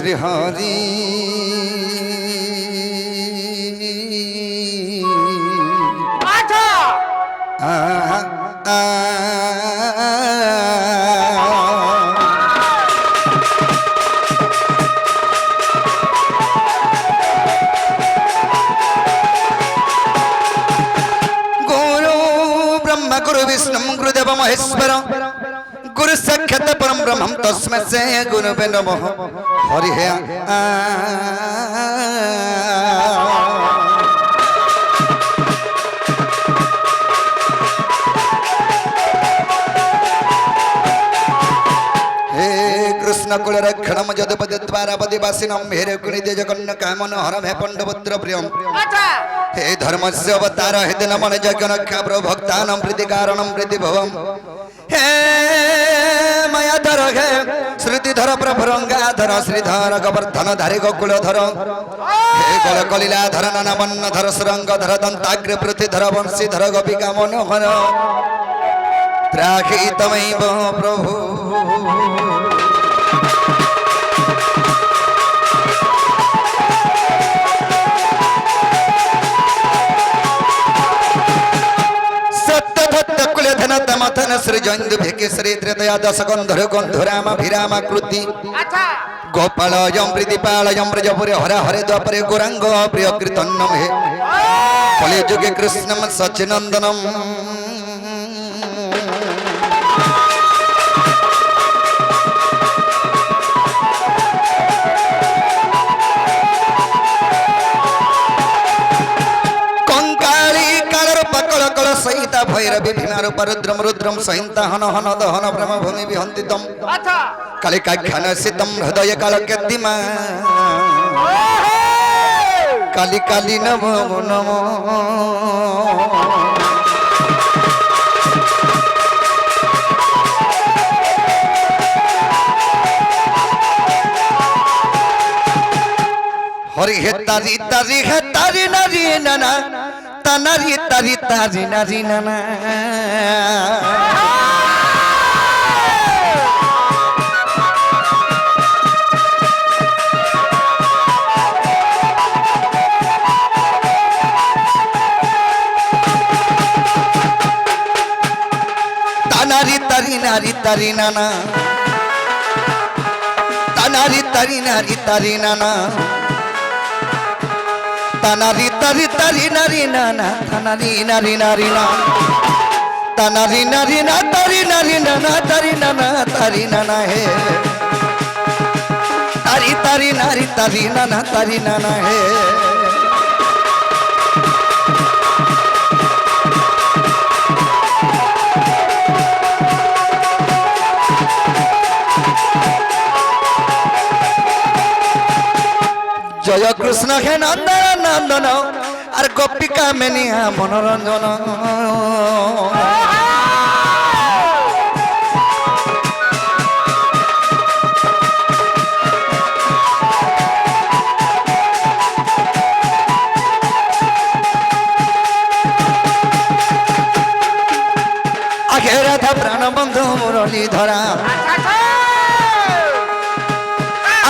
Sri Hari Guru Brahma Guru Vishnu Guru Deva Maheshwara Guru Sakshat Param Brahman Tasmai Se Guru Namaః Hari Hai Krishna Kula Rakhanam Jadapati Dvarapati Vasinam Here Kunidya Jaganna Kamana Haram He Pandavaputra Priyam He Dharmasya Avatara He Dinamana Jaganakha Prabhaktanam Pritikaranam Pritibhavam He Maya Dhara He Sriti Dhara Prabharanga Dhara Sridhara Gavardhana Dhari Gokula Dhara He Gola Kalila Dhara Nanamanna Dhara Suranga Dhara Dantagri Priti Dhara Vansi Dhara Gopika Manohara Trahitamaiva Prabhu Tamatana Sri Jandu Bhiki Sri Tritaya Dasagandhara Gandharama Bhirama Kruti Gopala Yam Pritipala Yam Prajapuri Hara Hare Dwapare Guranga Priya Kirtanam He Kali Juge Krishnam Sachinandanam Saita Bhairavi Bhimaru Paradram Rudram Sahinta Hana Hana Dahana Brahma Bhumi Vihantitam Kalika Khana Sitam Hridaya Kalakyatima Kali Kali Namo Namo Hari Hetari Tari Hetari Nari Nana Tanari tari tari nari nana Tanari tari nari tari nana Tanari tari nari tari nana Tanari tari tari nari nana Tanari nari nari na Tanari nari na tari nari nana Tari nana tari nana he Tari tari nari tari nana Tari nana he Jaya Krishna he Nandana Nandana Ar Gopika Meniha Manoranjana Aghe Radha Pranabandhu Murali Dhara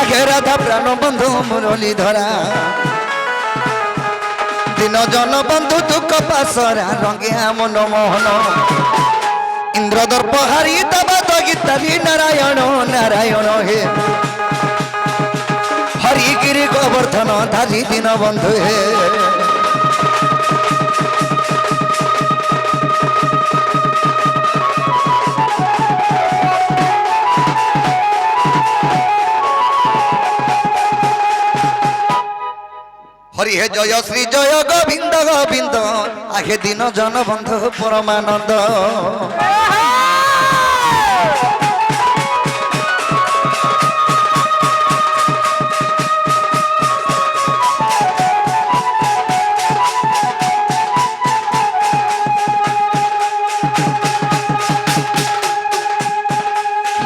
Aghe Radha Pranabandhu Murali Dhara Dino Jana Bandhu Dukha Pasara Rangiya Mano Mohana Indra Darpa Hari Tabata Gitari Narayana Narayana He Hari Giri Govardhana Dhari Dina Bandhu He Hari He Jaya Sri Jaya Govinda Govinda Aghe Dino Jana Bandhu Paramananda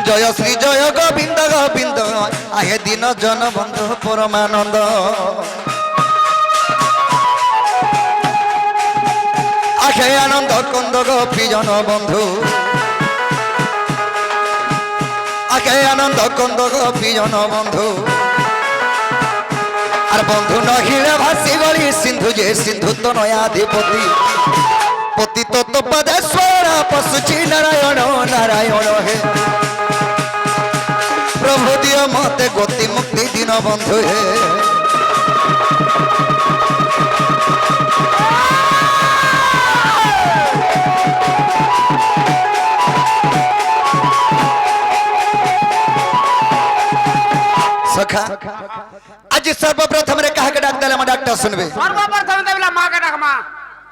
Jaya Sri Jaya Govinda Govinda Aghe Dino Jana Bandhu Paramananda Aghe Ananda Kanda Gopi Jana Bandhu Aghe Ananda Kanda Gopi Jana Bandhu আর বন্ধু নহিলে ভাসি গলি সিন্ধু যে সিন্ধু তো নয়াধিপতি পতিত তো পদেশ্বর পশুচি নারায়ণ নারায়ণ হে প্রভু দিও মতে গতি মুক্তি দিন বন্ধু হে सखा आज सर्वप्रथम रे कहा के डाक देले मा डॉक्टर सुनबे सर्वप्रथम देबला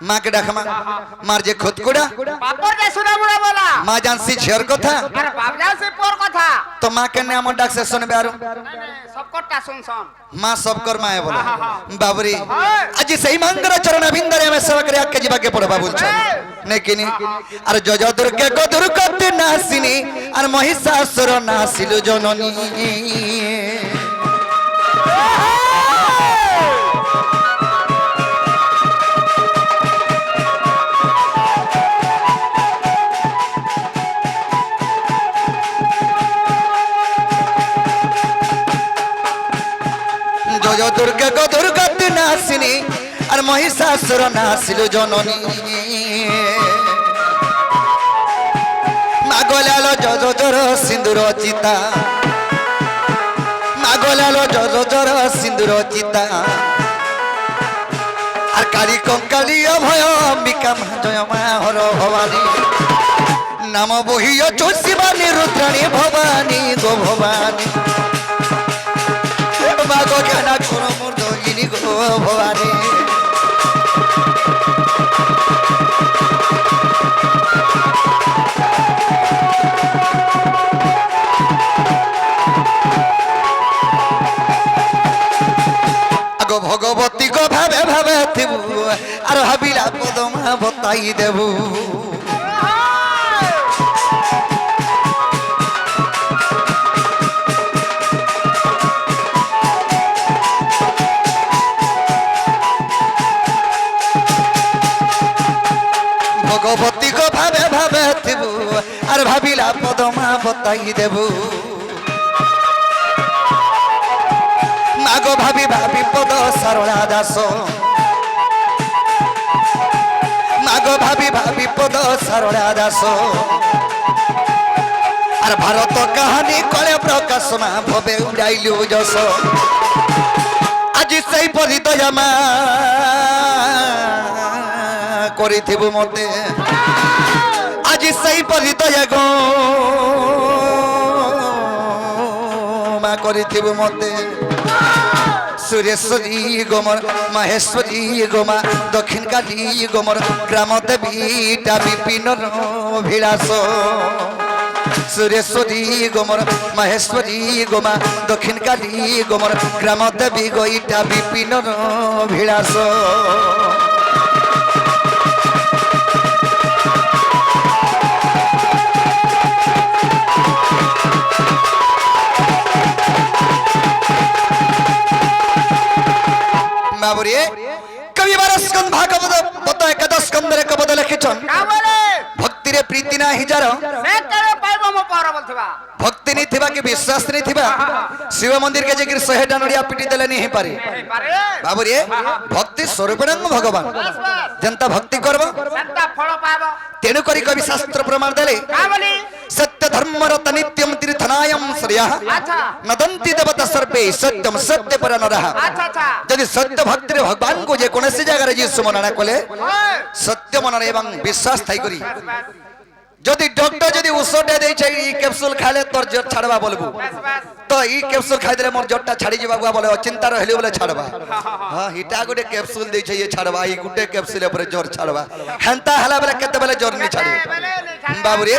मां के डाकमा मार जे खुद कुड़ा बापर जे सुना बुड़ा बोला मां जानसी झर कथा अरे बाप जान से पोर कथा तो मां के नाम डाक से सुनबे आरो सब कोटा सुन सुन मां सब कर माए बोला बाबरी आज सही मंगर चरण बिंदरे में सब करे के जीवा के पड़बा बोल छ नेकिनी अरे जज दुर्गे को दुर्गति नासिनी और महिषासुर नासिलु जननी जय दुर्गा को दुर्गति नासिनी और महिषासुर नासिलु जननी मागलालो जज जर सिंदूर चिता मागलालो जज जर सिंदूर चिता और काली कंकाली अभय अंबिका जय मा हर भवानी नाम बहियो चोशिवानी रुद्राणी भवानी गो भवानी मागो ज्ञाना गुण मूर्धगिनी गो भवानी आगो भगवती को भावे भावे थिबु आर हबिला पदमा बताई देबु भगवती को भावे भावे थिबु आर भाबिला पदमा बताई देबु मागो भाभी भाभी पद सारला दास मागो भाभी भाभी पद सारला दास आर भारत कहानी कले प्रकाश मा भवे उड़ाइलु जस आज सही परी दयामा करिथिबु मते आज सही परी दया गो मा करिथिबु मते सुरेश्वरी गोमर महेश्वरी गोमा दक्षिण काली गोमर ग्राम देवीटा विपिन विलास सुरेश्वरी गोमर महेश्वरी गोमा दक्षिण काली गोमर ग्राम देवी गोईटा विपिन विलास बाबुरे कवि बारह स्कंद भागवत बता एकादश स्कंद रे कबद लिखिछन का बोले भक्ति रे प्रीति ना हिजार से करे पाइबो मो पार बोलथबा भक्ति नहीं थिबा के विश्वास नहीं थिबा शिव मंदिर के जेगिर 100 टा नडिया पिटी देले नहीं पारे बाबुरे भक्ति स्वरूपणंग भगवान जनता भक्ति करबो संता फल पाबो तेनु करी कवि शास्त्र प्रमाण देले का बोली सत्य धर्म रत नित्यम तीर्थनायम श्रेयः अच्छा नदंती देवता सर्वे सत्यम सत्य पर नरः अच्छा अच्छा यदि सत्य भक्ति रे भगवान को जे कोनसी जगह रे जीसु मनना कोले सत्य मन रे एवं विश्वास थाई करी जदि डॉक्टर जदि औषध दे छै ई कैप्सूल खाले तोर जर छाड़बा बोलबू तो ई कैप्सूल खाइ देले मोर जट्टा छाड़ी जेबा बोले चिंता रहले बोले छाड़बा हां हिटा गुटे कैप्सूल दे छै ये छाड़बा ई गुटे कैप्सूल ऊपर जोर छाड़बा हंता हला बेले केते बेले जोर नि छाड़े बाबू रे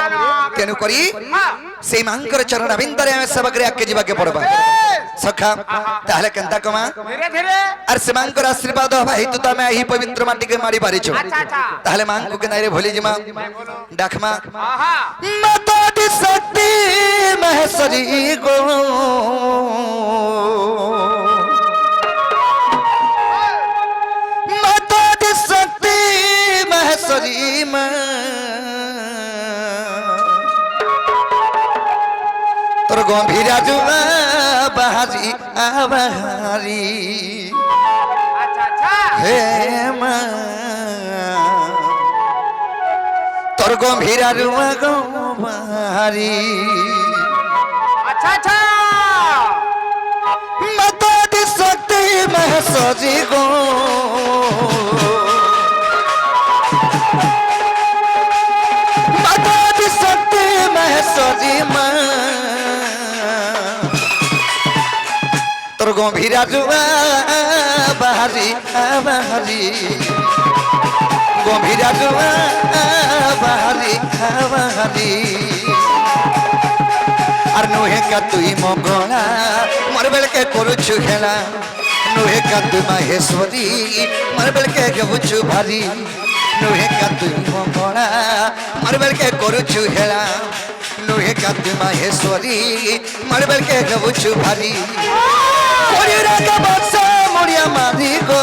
तेनु करी से मांकर चरण बिंदरे में सब करे के जीवा के पड़बा सखा ताहले केनता कमा धीरे धीरे अर से मांकर आशीर्वाद भाई तू त मैं ही पवित्र माटी के मारी पारी छु अच्छा अच्छा ताहले मांग को के नारे भोली जिमा डाकमा आहा माता दी शक्ति महेश्वरी गो माता दी शक्ति महेश्वरी मां तोर गंभीरा जुआ बहारी आबारी হে মা তোর গম্ভীরা রুমা গমারি अच्छा अच्छा মাতা দি শক্তি মহ সজি গো মাতা দি শক্তি মহ সজি মা তোর গম্ভীরা রুমা বাহারি বাহারি গম্ভীরা রুমা বাহারি বাহারি আর নুহে কা তুই মঙ্গলা মোর বেলকে করুছু খেলা নুহে কা তুই মাহেশ্বরী মোর বেলকে গবুছু ভারি নুহে কা তুই মঙ্গলা মোর বেলকে করুছু খেলা নুহে কা তুই মাহেশ্বরী মোর বেলকে গবুছু ভারি কোরি রাগা বাসা মরিয়া মারি গো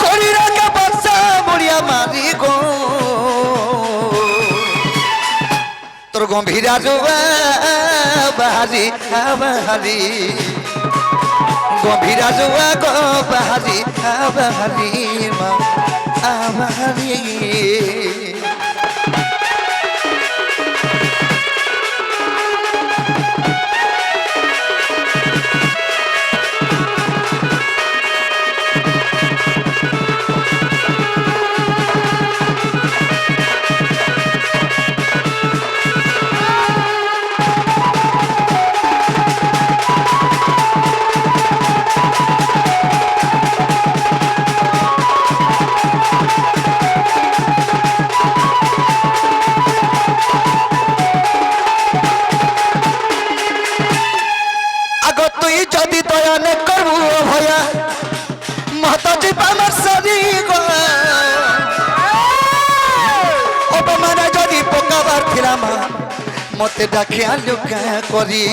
কোরি রাগা বাসা মরিয়া মারি গো তোর গম্ভীরা রুবা বাহারি বাহারি গম্ভীরা রুবা গো বাহারি বাহারি মা বাহারি তুই যদি দয়া নে করবু ভয়া মহতাজি পামার সারি গো অপমানে যদি পকাবার ছিলাম মতে ডাকি আলুকা করি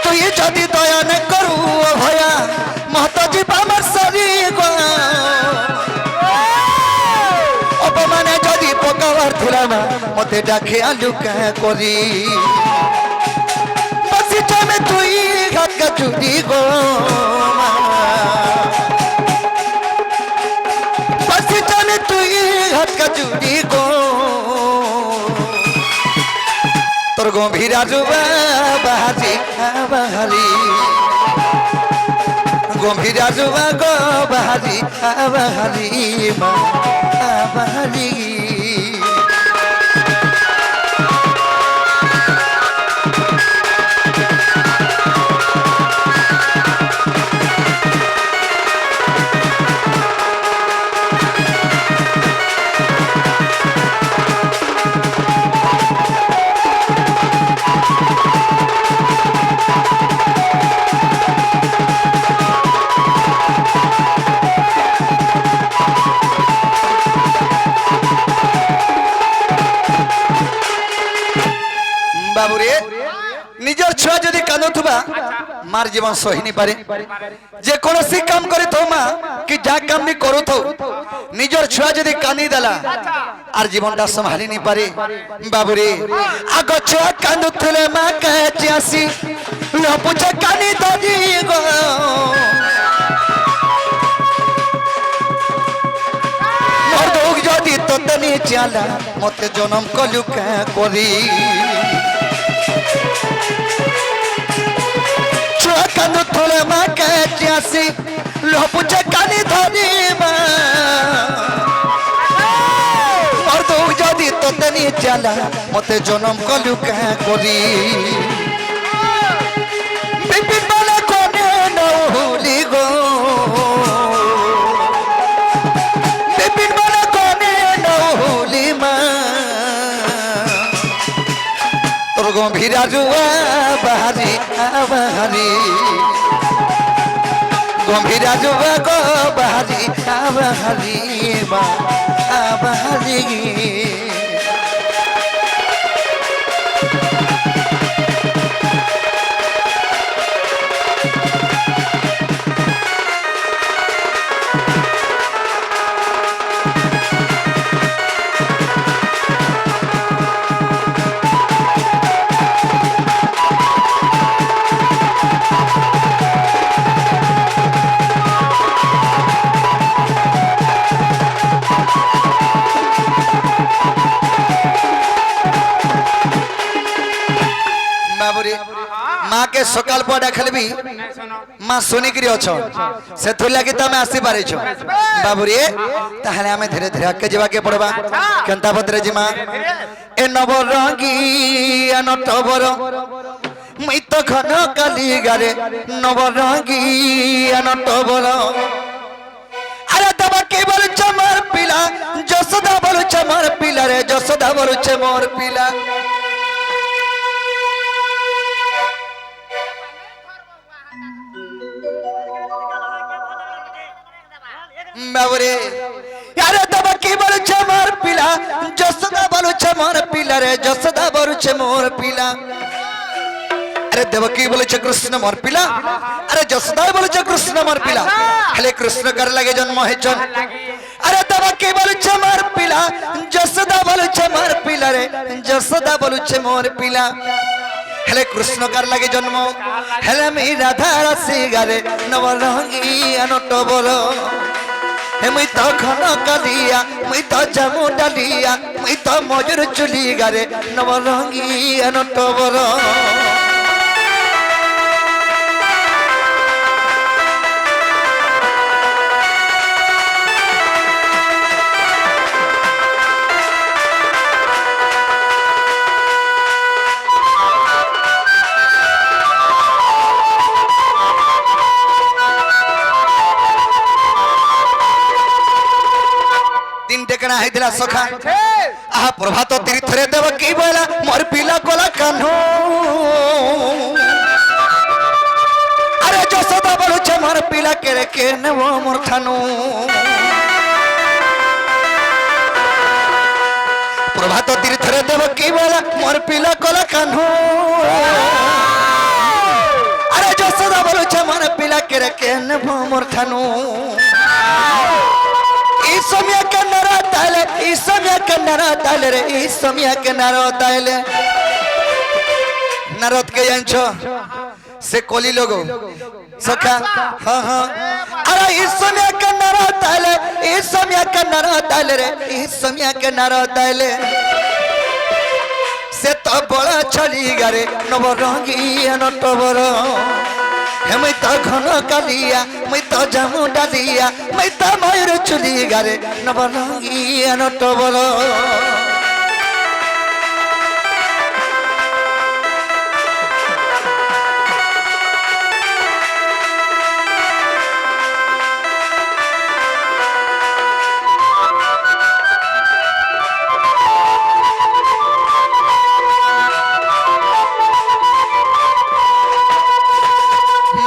তুই যদি দয়া নে করবু ভয়া মহতাজি পামার সারি গো অপমানে যদি পকাবার ছিলাম মতে ডাকি আলুকা করি বসি চমে তুই ঘাট চুরি গো বসি চমে তুই ঘাট চুরি গো তোর গম্ভীরা রুবা বাহারি বাহারি গম্ভীরা রুবা গো বাহারি বাহারি মা বাহারি বাবুরে নিজের ছুয়া যদি কাঁদুথবা মার জীবন সহিনি পারে যে কোনসি কাম করে তো মা কি যা কাম নি করু তো নিজের ছুয়া যদি কাঁদি দেলা আর জীবনটা সম্ভালি নি পারে বাবুরে আগ ছুয়া কাঁদুথলে মা কাছে আসি লপুছে কানি দাদি গো মোর দুঃখ যদি তোতে নি চালা মতে জনম কলু কা করি ছুয়া কান্দু থলে মা কাছে আসি লপুছে কানি ধরি মা মোর দুঃখ যদি তোতে নি চালা মতে জনম কলু কা করি বিপিন বলে কোনে নহলি গো বিপিন বলে কোনে নহলি মা তোর গম্ভীরা রুয়া বাহারি বাহারি গম্ভীরা রুয়া গো বাহারি বাহারি মা বাহারি কে সকাল পর দেখালবি নাই শোনো মা শুনিকি অছ সেথুর লাগি তো আমি আসি পারিছ বাবু রে তাহলে আমি ধীরে ধীরে আগে যাবাকে পড়বা কেনতা পত্রে জিমা এ নবরঙ্গী নটবর মুই তো ঘন কালি গারে নবরঙ্গী নটবর আরে তবা কে বলছ মোর পিলা যশোদা বলছ মোর পিলা রে যশোদা বলছ মোর পিলা বাবুরে আরে তবা কি বলছ মোর পিলা যশোদা বলছ মোর পিলা রে যশোদা বলছ মোর পিলা আরে দেবকী বলেছে কৃষ্ণ মোর পিলা আরে যশোদা বলেছে কৃষ্ণ মোর পিলা হেলে কৃষ্ণ কার লাগে জন্ম হেছন আরে দেবকী বলেছে মোর পিলা যশোদা বলেছে মোর পিলা রে যশোদা বলেছে মোর পিলা হেলে কৃষ্ণ কার লাগে জন্ম হেলে আমি রাধা রাশি গারে নবরঙ্গী নটবর হে মুই তো ঘন কালিয়া মুই তো জামু ডালিয়া মুই তো মজুর চুলি গারে নবরঙ্গী নটবর টেকনা হইতিলা সখা আহা প্রভাত তীর্থরে দেব কি বলা মোর পিলা কলা কানু আরে যশোদা বলছে মোর পিলা কেরে কে নেব মোর ঠানু প্রভাত তীর্থরে দেব কি বলা মোর পিলা কলা কানু আরে যশোদা বলছে মোর পিলা কেরে কে নেব মোর ঠানু ইসময়া কে নারা তাইলে ইসময়া কে নারা তাইলে রে ইসময়া কে নারা তাইলে নারদ কে জানছ সে কলি লোগ সখা হ্যাঁ হ্যাঁ আরে ইসময়া কে নারা তাইলে ইসময়া কে নারা তাইলে রে ইসময়া কে নারা তাইলে সে তো বড় ছলি গারে নবরঙ্গী নটবর হে মুই তো ঘন কালিয়া মুই তো জামু ডালিয়া মুই তো ময়ূর চুলি গারে নবরঙ্গী নটবর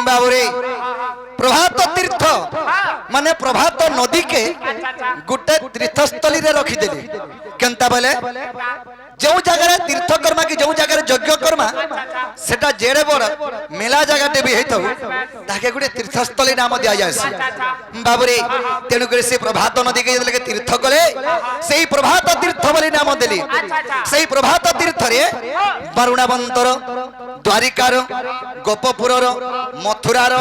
বাবুরে প্রভাত তীর্থ মানে প্রভাত নদী কে গোটে তীর্থস্থলী রে রখিদেলি কেনতা বলে যে জায়গায় তীর্থ কর্মা কি যে জায়গায় যজ্ঞ কর্মা সেটা যেড়ে বড় মেলা জায়গাতে বি হইতাও তাকে গোটে তীর্থস্থলী নাম দিয়া যায় বাবুরে তেণু করে সে প্রভাত নদী কে যেতলে তীর্থ কলে সেই প্রভাত তীর্থ বলি নাম দেলি সেই প্রভাত তীর্থরে বারুণাবন্তর দ্বারিকার গোপপুরর মথুরার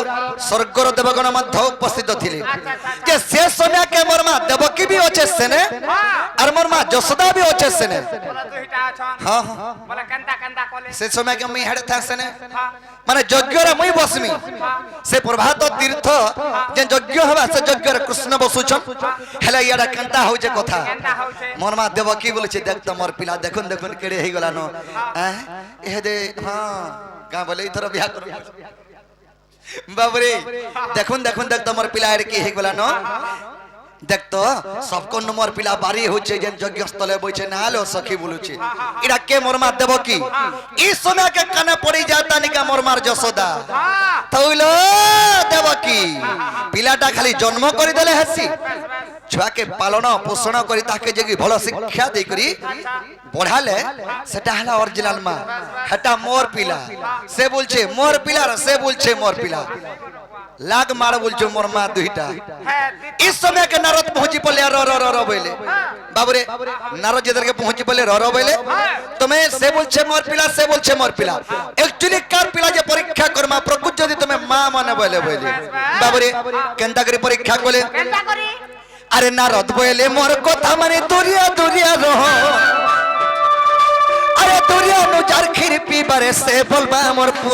স্বর্গর দেবগণ মধ্য উপস্থিত থিলে যে সে সময় কে মোর মা দেবকী বি অছে সেনে আর মোর মা যশোদা বি অছে সেনে হ্যাঁ বলে কান্দা কান্দা কলে সে সময় কে মুই হেডে থাসেনে মানে যজ্ঞরে মুই বসমি সে প্রভাত তীর্থ যে যজ্ঞ হবা সে যজ্ঞরে কৃষ্ণ বসুছন হেলে ইয়াডা কান্তা হউছে কথা মোর মা দেবকী বলেছে দেখ তো মোর পিলা দেখুন দেখুন কেড়ে হই গলা নো এ দে হ্যাঁ গা বলে ইথর বিয়া কর বাবরে দেখুন দেখুন দেখ তো মোর পিলা এর কি হই গলা নো দেখ তো সবকো নম্বর পিলা বাড়ি হচ্ছে যেন যজ্ঞস্থলে বইছে না হলো সখী বলুছে এরা কে মোর মা দেবকী এই সময় কে কানে পড়ি যাতা নিকা মোর মার যশোদা তাইলো দেবকী পিলাটা খালি জন্ম করে দেলে হাসি ছুয়াকে পালন পোষণ করে তাকে যে ভালো শিক্ষা দেই করি পড়ালে সেটা হলো অরিজিনাল মা এটা মোর পিলা সে বলছে মোর পিলা সে বলছে মোর পিলা লাগ মার বলছো মোর মা দুইটা इस समय के नारद पहुंची पले रो रो रो रो बोले बाबूरे नारद जी के पहुंची पले रो रो बोले तुम्हें से बोलछे मोर पिला एक्चुअली कार पिला जे परीक्षा करमा प्रकृत जदी तुम्हें मां माने बोले बोले बाबूरे केनता करी परीक्षा कोले केनता करी अरे नारद बोले मोर कथा माने दुरिया दुरिया रहो अरे দুরিয়ানো যার ক্ষীর পিবারে সে বলবা আমার পো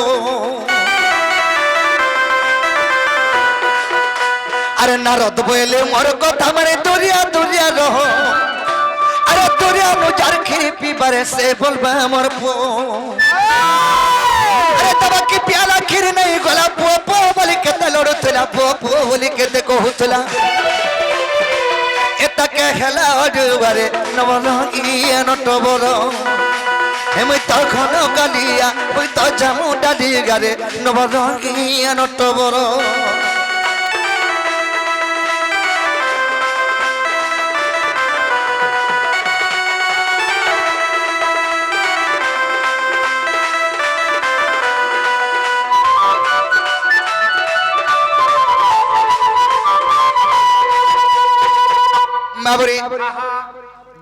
আরে নারদ বলে মোর কথা মানে দুরিয়া দুরিয়া রহ আরে দুরিয়ানো যার ক্ষীর পিবারে সে বলবা আমার পো আরে তবা কি প্যালা ক্ষীর নেই গলা পো পো বলি কেতে লড়ুଥିଲା পো পো বলি কেতে কহুଥିଲା এটাকে হেলা অডুবারে নবলগিয়া নটবর হেমই তখন কালিয়া ওই তো জামু ডালি গারে নবলগিয়া নটবর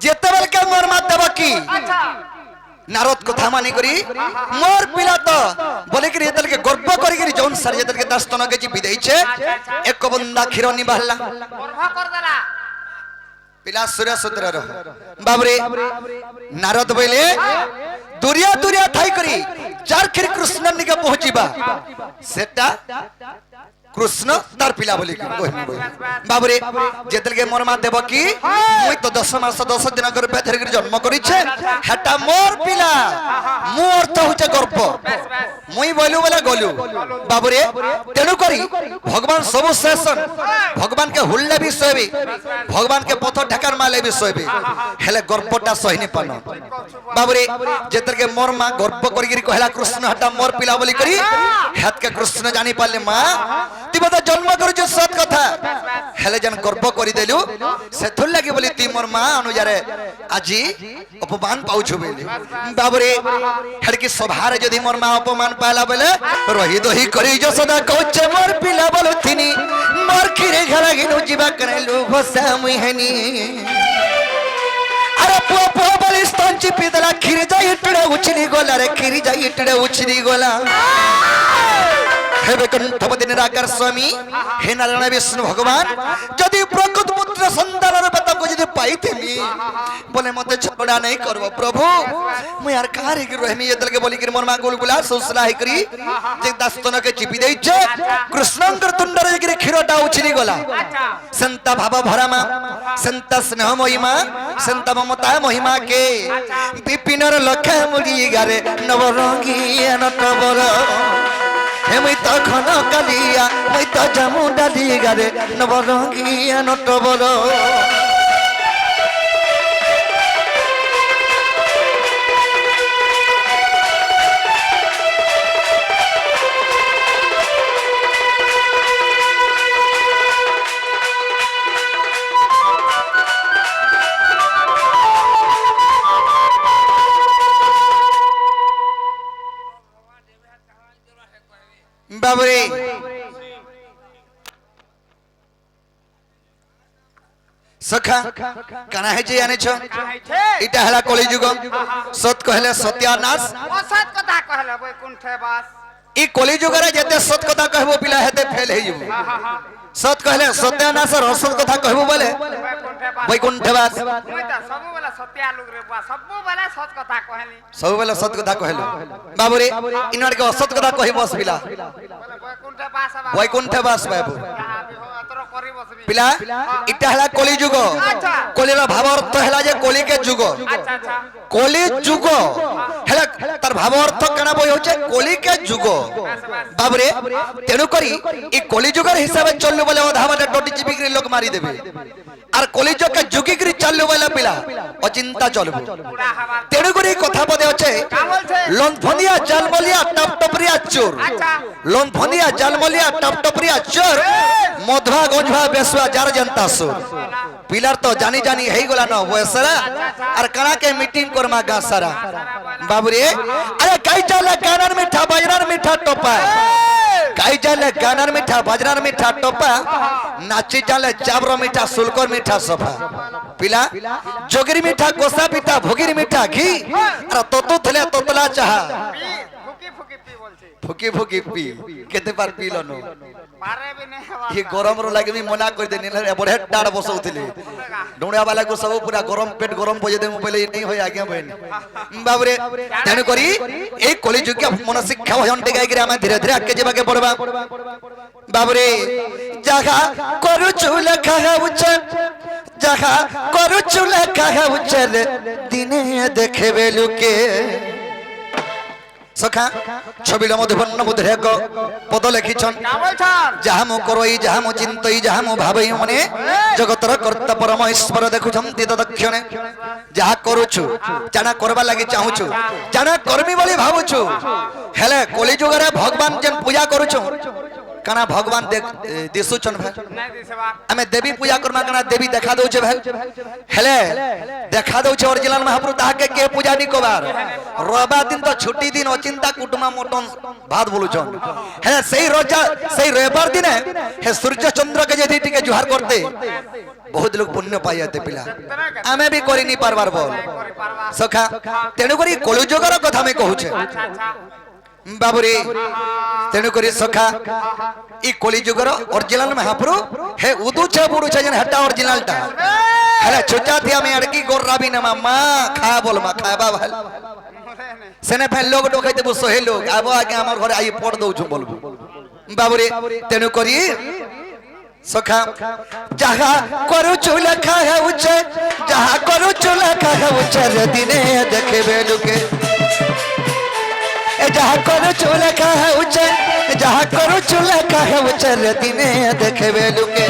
যেতেবেলকে মোর মা দেব কি নারদ কথা মানি করি মোর পিলা তো বলে কি যেতেলকে গর্ব করি কি জৌন সার যেতেলকে দাস্তন গেছি বিদেইছে এক বন্দা ক্ষীর নি বাহলা গর্ভ কর দেলা পিলা সূর্য সূত্র রহ বাবরে নারদ বলে দুরিয়া দুরিয়া ঠাই করি যার ক্ষীর কৃষ্ণ নিকে পৌঁছিবা সেটা কৃষ্ণ তার পিলা বলি বাবরে যেতেলকে মোর মা দেব কি মুই তো 10 মাস 10 দিন করে বেধের জন্ম করিছে হেটা মোর পিলা মোর তো হচ্ছে গর্ব মুই বলু বলে গলু বাবরে তেণু করি ভগবান সব শেষন ভগবান কে হুল্লে বি সইবি ভগবান কে পথ ঢাকার মালে বি সইবি হেলে গর্বটা সহিনি পান বাবরে যেতেলকে মোর মা গর্ব করি কহিলা কৃষ্ণ হেটা মোর পিলা বলি করি হেতকে কৃষ্ণ জানি পারলে মা তুই তো জন্ম করেছ সৎ কথা হেলে যেন গর্ব করে দেলু সেথুর লাগি বলি তুই মোর মা অনুযারে আজি অপমান পাউছু বলি বাবরে হেড়কি সভারে যদি মোর মা অপমান পাইলা বলে রহি দহি করি যশোদা কৌছে মোর পিলা বলুথিনি মোর ক্ষীরে ঘেলা গিনু ଯିବା করেলু ভসা মুই হেনি আরে পুয়া পুয়া বলি স্তন চিপি দেলা ক্ষীরে যাই ইটড়ে উছলি গলা রে ক্ষীরে যাই ইটড়ে উছলি গলা হে বৈকুণ্ঠপতি নিরাকার স্বামী হে নারায়ণ বিষ্ণু ভগবান যদি প্রকৃত পুত্র সন্তানের বেতক যদি পাইতেমি বলে মতে ঝগড়া নাই করব প্রভু মুই আর কারে কি রহমি এতলকে বলি কি মোর মা গুলগুলা সুসলাই করি যে দাস্তনকে চিপি দেইছে কৃষ্ণঙ্কর তুণ্ডরে কি ক্ষীরটা উছলি গলা সন্ত ভাব ভরামা সন্ত স্নেহ মহিমা সন্ত মমতা মহিমা কে বিপিনর লক্ষা মুড়ি গারে নবরঙ্গী নটবর হেমই তখন কালিয়া মই তো জামু ডালি গারে নবরঙ্গিয়া নটবর বাবরে সখা কানা হে যে আনেছ এটা হেলা কলি যুগ সত কহলে সত্যানাশ অসৎ কথা কহলে বৈকুণ্ঠে বাস ই কলি যুগরে যেতে সত কথা কহবো পিলা হেতে ফেল হই যাব সত কহলে সত্যানাশ আর অসৎ কথা কহবো বলে বৈকুণ্ঠে বাস মুই তো সবুবেলা সত্যা লোক রে বা সবুবেলা সৎ কথা কহলি সবুবেলা সত কথা কহলো বাবরে ইনরকে অসৎ কথা কহি বস পিলা বৈকুণ্ঠে বাস বৈকুণ্ঠে বাস বাবু এতর করি বসবি পিলা এটা হেলা কলি যুগ কলির ভাব অর্থ হেলা যে কলিকে যুগ আচ্ছা আচ্ছা কলি যুগ হেলা তার ভাব অর্থ কেনা বই হচ্ছে কলিকে যুগ বাবরে তেণু করি এই কলি যুগের হিসাবে চললু বলে অধা বাটে ডটি চিপিকি লোক মারি দেবে আর কলি যুগকে যুগিকি চললু বলে পিলা অচিন্তা চলবে পুরা হবার তেণু করি কথা পদে আছে কা বলছে লনফনিয়া জালমলিয়া টপটপরিয়া চোর আচ্ছা লনফনিয়া জালমলিয়া টপটপরিয়া চোর মধুয়া গঞ্জা বেসুয়া যার জনতা সুর পিলার তো জানি জানি হেই গলা ন বয়সরা আর কানাকে মিটিং করমা গা সারা বাবুরে আরে কাই চালে কানার মিঠা বাজরার মিঠা টোপা কাই চালে কানার মিঠা বাজরার মিঠা টোপা নাচি চালে চাবর মিঠা সুলকর মিঠা সফা পিলা যোগির মিঠা কোসা পিঠা ভোগির মিঠা ঘি আর ততু থলে ততলা চাহা ফুকি ফুকি পি বলছে ফুকি ফুকি পি কেতে পার পিল নো পারে বি নে হবা ये गरम रो लागे मी मना कर दे ने बड़े टाड़ बसौथिले डोणिया वाला को सब पूरा गरम पेट गरम बजे दे पहले नहीं होय आगे बहन बाबरे तेन करी ए कलिजुग के मन शिक्षा भजन टेगाई के हम धीरे धीरे आगे जेबा के पड़बा बाबरे जगा करू चूल खा उच्च जगा करू चूल खा उच्च दिने देखबे लुके सखा छबिल मधुबन्न बुधरे को पद लिखिछन का बोलछन যাহা মু করই যাহা মু চিন্তই যাহা মু ভাবই মনে জগতর কর্তা পরম ঈশ্বর দেখুছন্তি তদক্ষণে যাহা করুছু জানা করবা লাগি চাহুছু জানা করমি বলি ভাবুছু হেলে কলিযুগরে ভগবান যেন পূজা করুছু কানা ভগবান দিশুছন ভাই নাই দিছবা আমি দেবী পূজা করমা কানা দেবী দেখা দউছে ভাই হেলে দেখা দউছে অরিজিনাল মহাপ্রভু তাহাকে কে পূজা নি কবার রবা দিন তো ছুটি দিন অচিন্তা কুটুমা মটন ভাত বলুছন হেলে সেই রোজা সেই রবিবার দিনে হে সূর্য চন্দ্র কে যদি টিকে জুহার করতে বহুত লোক পুণ্য পাই যেতে পিলা আমি भी করি নি পারবার বল করি পারবা সখা তেণু করি কলিযুগর কথা আমি কহুছে আচ্ছা আচ্ছা বাবুরে তেণু করি সখা ই কলিযুগর অরিজিনাল মহাপ্রভু হে উদুছে বুড়ুছে যেন হেটা অরিজিনালটা হেলে ছোটা থি আমি আড়কি গোরাবি না মামা খা বল মা খাবা ভাল সেনে ফেল লোক ঢোকাইতে বসো হে লোক আবো আগে আমার ঘরে আই পড় দউছু বলবো বাবুরে তেণু করি সখা যাহা করু চুল খায় উচ্চে যাহা করু চুল খায় উচ্চে দিনে দেখবে লোকে যাহা করু চুল খায় উচ্চে যাহা করু চুল খায় উচ্চে দিনে দেখবে লোকে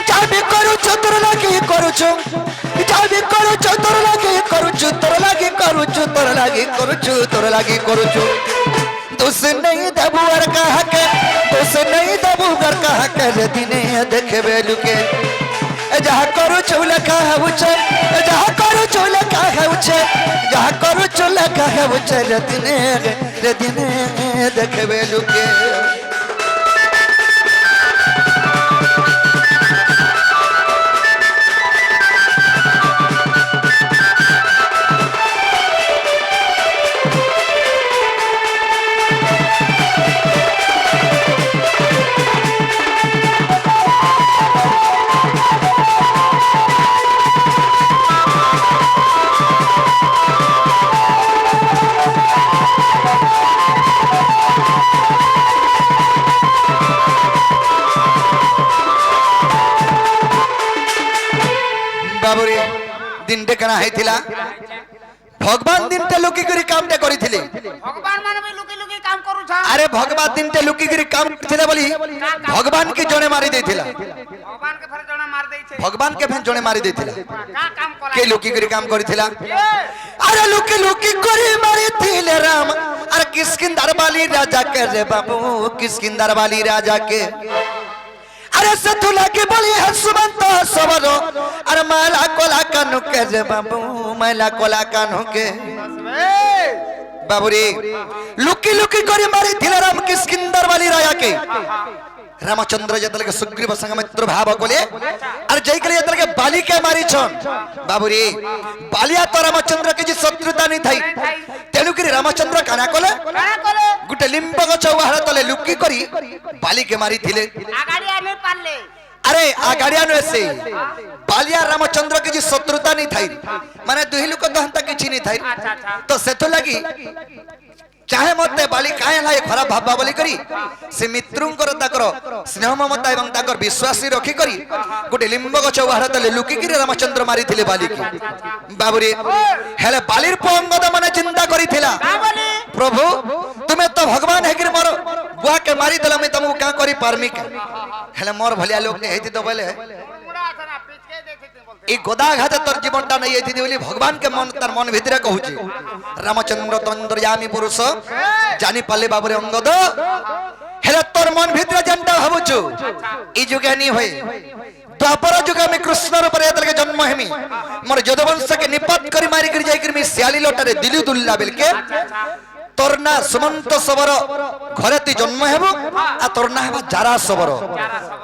যাবি করুছ তোর লাগি করুছ যাবি করুছ তোর লাগি করুছ তোর লাগি করুছ তোর লাগি করুছ তোর লাগি করুছ दोष नहीं दबू और कहा के दोष नहीं दबू और कहा के दिने देखबे लुके जहाँ करू चूल कहा उचे जहाँ करू चूल कहा उचे जहाँ करू चूल कहा उचे रे दिने देखबे लुके बाबुरे दिन टे कना हैथिला भगवान दिन टे लुकी करी काम टे करिथिले भगवान माने भी लुकी लुकी काम करू छ अरे भगवान दिन टे लुकी करी काम थिले बोली भगवान की जणे मारी देथिला भगवान के फेर जणा मार देई छे भगवान के फेन जणे मारी देथिला का काम कला के लुकी करी काम करिथिला ये अरे लुकी लुकी करी मारी थिले राम अरे किसकिंदर वाली राजा के रे बाबू किसकिंदर वाली राजा के अरे सतुला के बोली है सुमंत सबरो अरे माला कोला कानू के रे बाबू माला कोला कानू के बाबूरे लुकी लुकी करी मारी थिले राम किसकिंदर वाली राजा के रामचंद्र जतल के सुग्रीव संग मित्र भाव कोले अरे जय के जतल के बाली के मारी छन बाबूरे बालिया तो रामचंद्र के जी शत्रुता नहीं थाई तेनु करी रामचंद्र काना कोले गुटे लिंब गछ उहार तले लुकी करी बाली के मारी थिले आगाड़ी आने पाले अरे आगाड़िया नो ऐसे बालिया रामचंद्र के जी शत्रुता नहीं थाई माने दुही लोक दहंता किछि नहीं थाई अच्छा अच्छा तो सेतो लगी चाहे मते बाली काहे लाई खराब भाबा बोली करी से मित्रुंकर ताकर स्नेह ममता एवं ताकर विश्वासी रखी करी गुटे लिंब गछ उहार तले लुकी करी रामचंद्र मारी थिले बाली की बाबूरे हेले बालीर पंगद माने चिंता करी थिला का बोली प्रभु तुम्हें तो भगवान है कि मोर बुआ के मारी देला मैं तुमको का करी पारमी के हेले मोर भलिया लोग ने हेती तो बोले मुड़ा आसना पिचके देखे बोलते ई गोदा घात तोर जीवनटा नहीं हेती बोली भगवान के मन तार मन भितरे कहूची रामचंद्र तंत्रयामी पुरुष जानी पाले बाबूरे अंगद हेले तोर मन भितरे जनता भाबुछु ई जुगे नहीं होई द्वापर जुग में कृष्ण रूप रे तल के जन्म हेमी मोर यदुवंश के निपत करी मारी करी जाई करी मी सियाली लोटारे दिलु दुल्ला बेलके तोर ना सुमंत सबर घरे ती जन्म हेबो आ तोर ना हेबा जारा सबर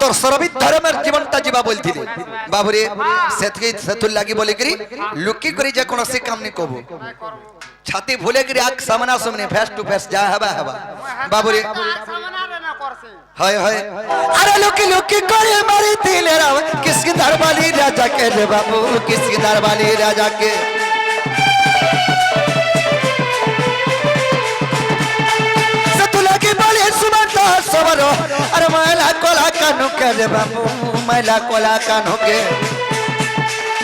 तोर सरबित धर्मेर जीवनटा जीवा बोलथिली बाबूरे सेतके सेतुल लागी बोली करी लुकी करी जे कोनोसी काम नि कबो छाती भूले कि आग सामना सामने फेस टू फेस जा हवा हवा बाबूरे सामनारे न करसी हाय हाय अरे लुकी लुकी करे मारी दिले राव किसकी दरबारी राजा के रे बाबू किसकी दरबारी राजा के सतुला की बोले सुमंता सवरो अरे मैला कोला कानो के रे बाबू मैला कोला कानो के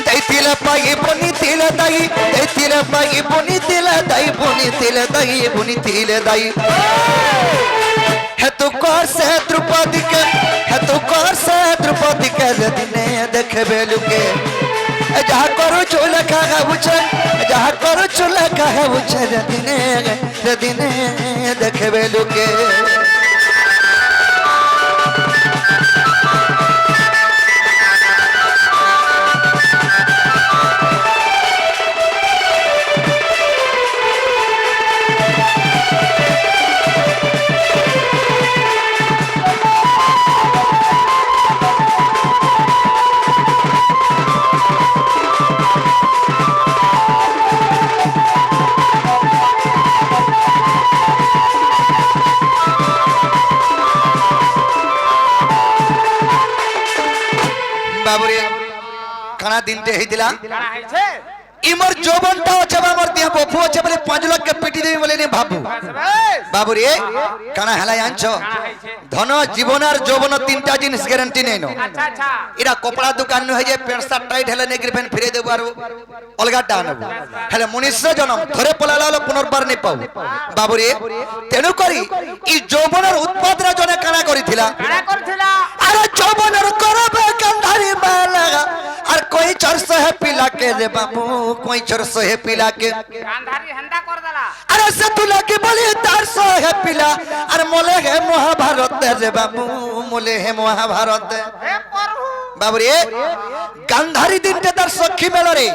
दैतिले पाई बुनी तिले दाई दैतिले पाई बुनी तिले दाई बुनी तिले दाई बुनी तिले दाई है तू कौर से द्रौपदी के है तू कौर से द्रौपदी के दिने देखे बेलू के जहाँ करो चूल्हा का है उछल जहाँ करो चूल्हा का है उछल दिने देखे बेलू के बाबूरे खाना दिन ते हिदिला काना है छे इमर जोबनटा আছে আমার দেহ বফু আছে বলে 5 লাখ কে পিটি দেই বলে নে বাবু বাবুরে কানা হেলাই আনছো ধন জীবনার যৌবন তিনটা জিনিস গ্যারান্টি নেনো अच्छा अच्छा এরা কপড়া দোকান ন হয়ে যায় প্যান্ট শার্ট টাইট হেলে নে গ্রিফেন ফিরে দেব আর অলগা টানব হেলে মনুষ্য জনম ধরে পলালালো পুনর্বার নে পাও বাবুরে তেনু করি এই যৌবনের উৎপাদরা জনে কানা করিছিলা काना करथिला अरे যৌবনের করবে গন্ধারি মালা আর कोई चरस है पिला के रे बाबू कोई चरस है पिला के गांधारी हंडा कर दला अरे से तू लगे बोली तरस है पिला अरे मोले है महाभारत रे बाबू मोले है महाभारत हे प्रभु बाबू रे गांधारी दिन के दर सखी मेल रे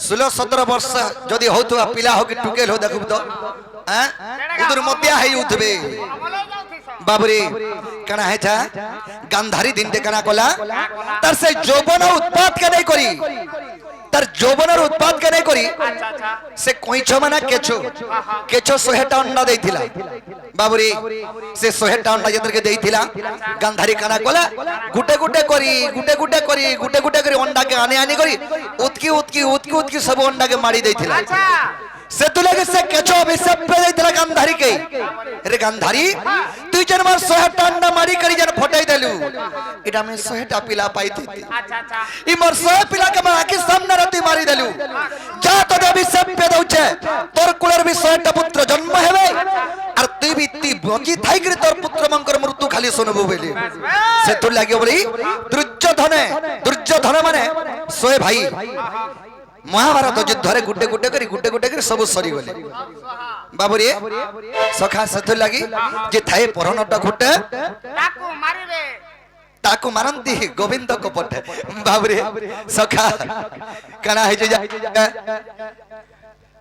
16-17 वर्ष जदी होतुआ पिला हो कि टुकेल हो देखब तो हैं उधर मध्या है उठबे हमले जाउथि सब बाबूरे कना है था गांधारी दिन ते कना कोला तर से যৌবন उत्पाद के नहीं करी तर যৌবনের उत्पाद के नहीं करी अच्छा अच्छा से कोइछ माना केछो 100टा अंडा देइथिला बाबूरे से 100टा अंडा जतर के देइथिला गांधारी कना कोला गुटे गुटे करी अंडा के आने आने करी उतकी सब अंडा के मारी देइथिला अच्छा से तू लगे से केछो अभिशाप पे देइथिला गांधारी के रे गांधारी তুই যেন মার 100টা अंडा मारी करी जन फटाई देलु इटा में 100टा पिला पाई थी अच्छा अच्छा ई मोर 100 पिला के मार आखि सामने रती मारी देलु जा तो देवी सब पे दउछे तोर कुलर भी 100टा पुत्र जन्म हेबे और तुई भी ती बची थाई करे तोर पुत्र मंकर मृत्यु खाली सुनबो बेली से तू लागियो बोली दुर्योधन माने 100 भाई महाभारत युद्ध रे गुड्डे गुड्डे करी सब सरी गले बाबूरे सखा सथु लगी जे थाए परनटा घुटे ताकू मारिबे ताकू मारंती गोविंद को पटे बाबूरे सखा कना है जे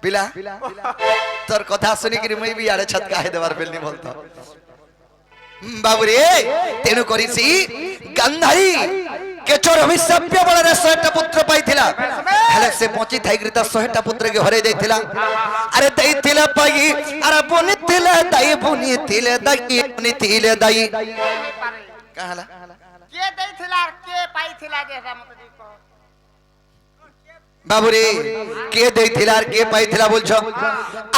पिला तोर कथा सुनी कि मैं भी यारे छत काहे देवार बेलनी बोलता बाबूरे तेनु करिसी गांधारी केचोर अभिशाप्य बलरे 100टा पुत्र पाइथिला हेले से पहुंची थाइग्रिता 100टा पुत्र के हरे देइथिला अरे देइथिला पाई अरे बुनिथिला दाई बुनिथिला दाई कहला के दैथिला के पाइथिला जे मत जी को बाबूरे के देइथिला के पाइथिला बोलछो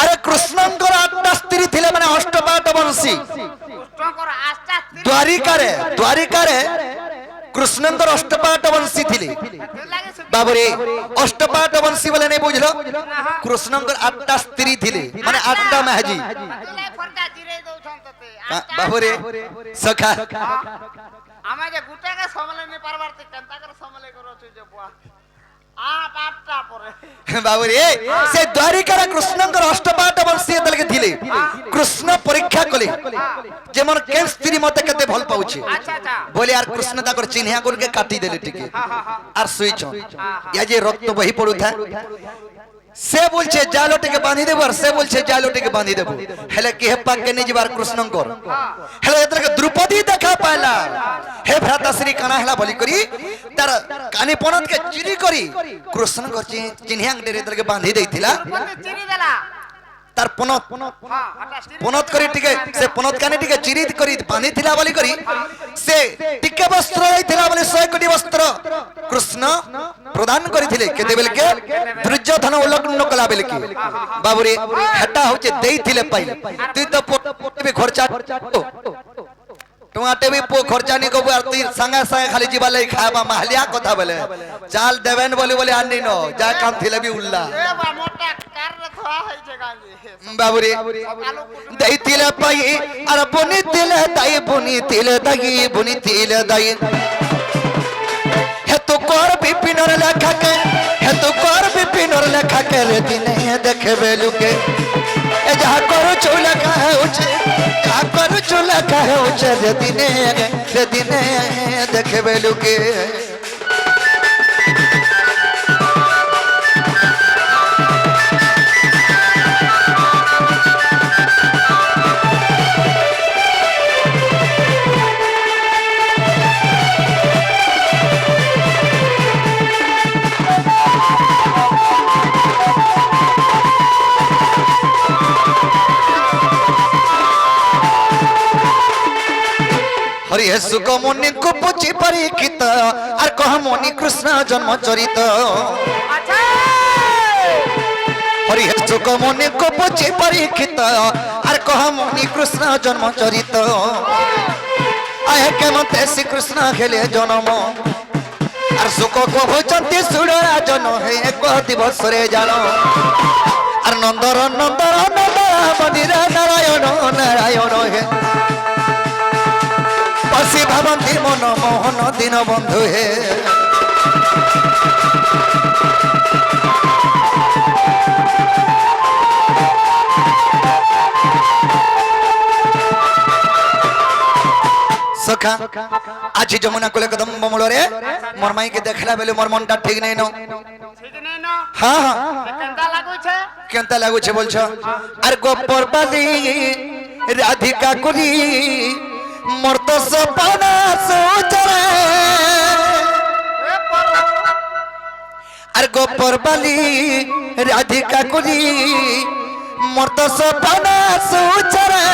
अरे कृष्णंकर 8टा स्त्री थिले माने अष्टपाट वंशी पुष्टकर आस्था द्वारिका रे कृष्णंकर अष्टपाट वंशी थिले बाबूरे अष्टपाट वंशी बोले नहीं बुझलो कृष्णंकर 8टा स्त्री थिले माने 8टा महजी बाबूरे सखा आमे जे गुटे के समले नि परवर्ती कंता कर समले करो छु जे बुआ आठटा परे बाबूरे से द्वारिका कृष्णंकर अष्टपाट वंशी दल के थिले कृष्ण परीक्षा कले जेमन के स्त्री मते केते भल पाउछि अच्छा अच्छा बोले यार कृष्ण ताकर चिन्हा करके काटी देले टिके आर सुई छ या जे रक्त बही पड़ू था সে বলছে জালটিকে বাঁধি দেব আর সে বলছে জালটিকে বাঁধি দেব হেলে কে পাকে নিয়ে যাবার কৃষ্ণঙ্কর হেলে এদেরকে দ্রৌপদী দেখা পাইলা হে ভ্রাতাশ্রী কানা হেলা বলি করি তার কানি পনতকে চিরি করি কৃষ্ণঙ্কর চিহ্নিয়াং ডেরে এদেরকে বাঁধি দেইছিলা চিনি দেলা তার পনত হ্যাঁ হঠাৎ চিনি পনত করি টিকে সে পনত কানি টিকে চিরি করি বাঁধি থিলা বলি করি সে টিকে বস্ত্র দেইছিলা বলি 100 কোটি বস্ত্র কৃষ্ণ প্রদান করিଥିଲେ কেতেবেলকে দুর্যোধন উল্লঙ্ঘন কলা বেলকি বাবুরে হেটা হচ্ছে দেইଥିଲେ পাই তুই তো পটবে খরচা তোমাতে भी पो खर्चा नहीं कबू और तुई संगे संगे खाली जीवा ले खाबा महलिया कथा बोले चाल देवेन बोले बोले आनी नो जा काम थिले भी उल्ला এ বা মোটা কার থা হইছে গালি बाबुरे দেইছিলে পাই আর বনি তিলে দাই বনি তিলে দাই হে তো কর বিপিনর লেখা কে হে তো কর বিপিনর লেখা কে রে দিনে দেখবে লুকে এ যা করো চুলা কাহে উঠে যা করো চুলা কাহে উঠে রে দিনে দেখবে লুকে हरि हे सुख मुनि को पूछी परीक्षित और कह मुनि कृष्ण जन्म चरित আচ্ছা हरि हे सुख मुनि को पूछी परीक्षित और कह मुनि कृष्ण जन्म चरित आए के मते श्री कृष्ण खेले जन्म और सुख को भोजंती सुड़रा जन है एक दिवस रे जानो और नंदर नंदर नंदर बदिरा नारायण नारायण हे पसी भवंती मन मोहन दिन बंधु हे सखा आज जमुना कोले कदम बमलो रे मोर माई के देखला बेले मोर मनटा ठीक नहीं नो ঠিক নেই না हां हां কেনটা লাগুছে केनता लागू छे बोलछो आर गोपर बाली राधिका कुली मोर तो सपना सोचरे এ পর आर गोपर बाली राधिका कुली मोर तो सपना सोचरे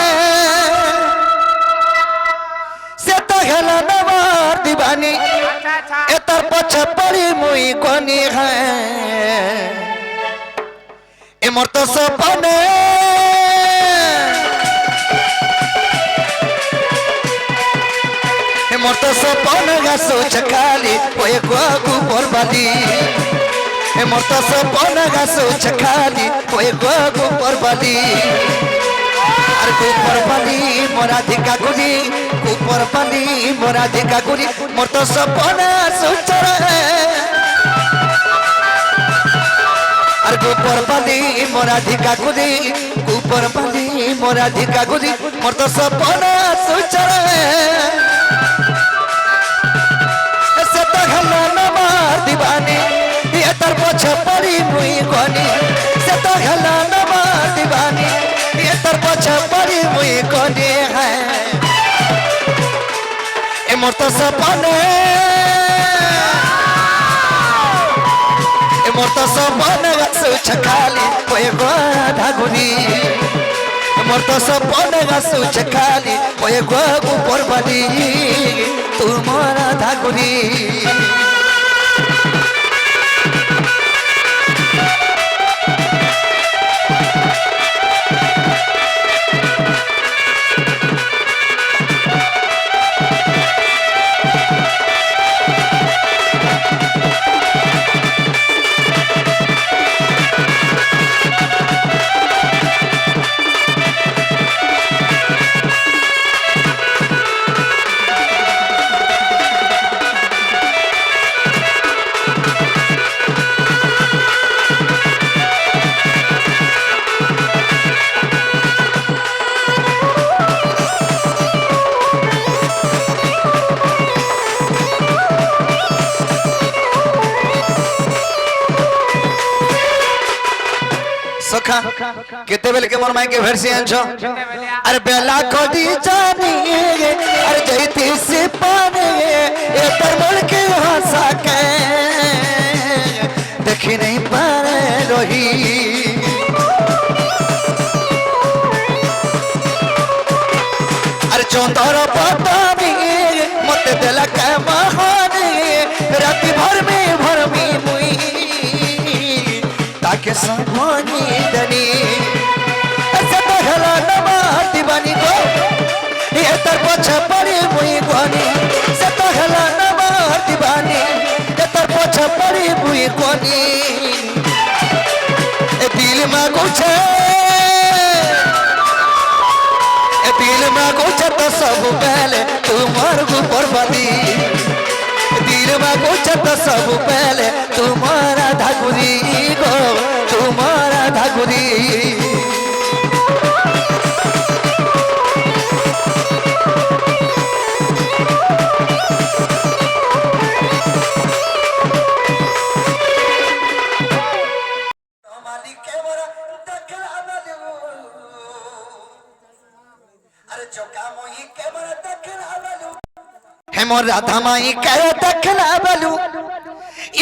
से तो हेला नवार दीवानी আচ্ছা আচ্ছা एतर पछे पड़ी मुई कोनी है ए मोर तो सपने ए मोर तो सपने गा सोच खाली ओए गोगु परबाली ए मोर तो सपने गा सोच खाली ओए गोगु परबाली আর গোপর বালি মোরাধিকা গুলি গোপর বালি মোরাধিকা গুলি মোর তো সপনা সুচরে আর গোপর বালি মোরাধিকা গুলি গোপর বালি মোরাধিকা গুলি মোর তো সপনা সুচরে সে তো হলো নমার দিবানি এ তার পছে পড়ি মুই গনি সে তো হলো নমার দিবানি तर पछा पड़ी मुई कोनी है ए मोर तो सपने ए मोर तो सपने गसु छखाली ओए गोधा गुनी ए मोर तो सपने गसु छखाली ओए गोगु परबाली तू मोरा धागुनी সখা কেতেবেলে কে মোর মাইকে ভেরসি আনছো আর বেলা কদি জানি আর যাইতে সে পারে এ তার মনকে হাসা কে দেখি नहीं পারে রহি আর চন্দর পাতানি মতে দেলা কে মহানে রাতি ভর মে মুই তাকে সামনি দনি সত হলা নমা দিবানি গো এ তার পছা পড়ে মুই গনি সত হলা নমা দিবানি এ তার পছা পড়ে মুই গনি এ দিল মা গোছে এ দিল মা গোছে তো সব পহলে তোমার ऊपर बदी दिल में कुछ तो सब पहले तुम्हारा धागुरी गो तुम्हारा धागुरी मोर राधा माई कर दखला बलू